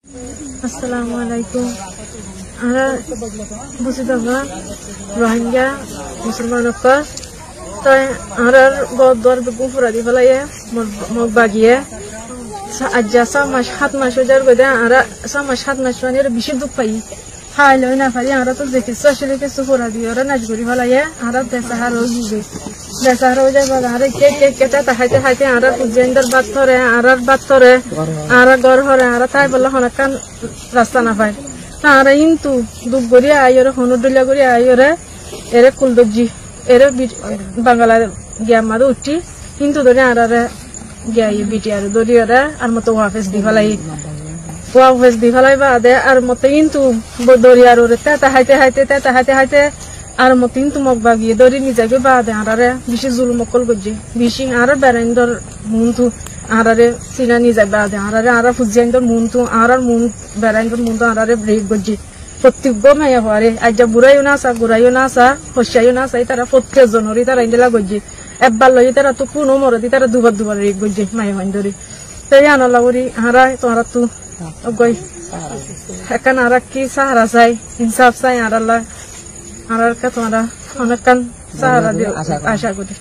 আসসালামু আলাইকুম। আমরা বুঝি দাবা রোহিঙ্গা মুসলমান তাই আর বদর গুফরা দি ফেলাইয়ে মগ বাগিয়ে আজ 7 মাস হয়ে যাওয়ার কথা আর 7 মাস মানে বেশি দুঃখ পাই খাই লই না পারি আমরা তো দেখিস আসলে কিছু ফোরা দিয়ে ওরা নাচ করি ফেলাইয়ে আর বেসাহার হয়ে যাবে বেসাহার হয়ে যাবে আর কেটা হাইতে হাইতে আর জেন্ডার বাদ ধরে আর বাদ ধরে আর গড় হরে আর তাই বললে হনাকান রাস্তা না পায় আর কিন্তু দুঃখ করি আইরে হনুডুলিয়া করি আইরে এরে কুলদজি এরে বাংলা গিয়া মাদু উঠি কিন্তু ধরে আর গিয়া বিটি আর দরি আর মতো ওয়াফেস দি ফেলাই ওয়াফেস দি ফেলাই বাদে আর মতো কিন্তু দরিয়ার ওরে তেতা হাইতে হাইতে আর মতো কিন্তু মগ বাগিয়ে দরি নিজাকে বাদে আরে বেশি জুলুম অকল করছে বেশি আর বেড়াইন্দর মুন্তু আরে চিনা নিজাক বাদে আর ফুজিয়াইন্দর মুন্তু আর মুন বেড়াইন্দর মুন্তু আরে ব্রেক করছে প্রত্যেক মাইয়া হওয়ারে আজ বুড়াইও না আসা গুড়াইও না আসা হসাইও না আসা তারা প্রত্যেক জনরই তারা ইন্দিলা করছে একবার লই তারা তো কোনো মরদি তারা দুবার রেক করছে মাইয়া হইন ধরে তাই আনালা করি হারা তোমার তো গই একান আর কি সাহারা চাই ইনসাফ চাই আর আল্লাহ আর তোমার অনেকখান সাহারা দিয়ে আশা করি।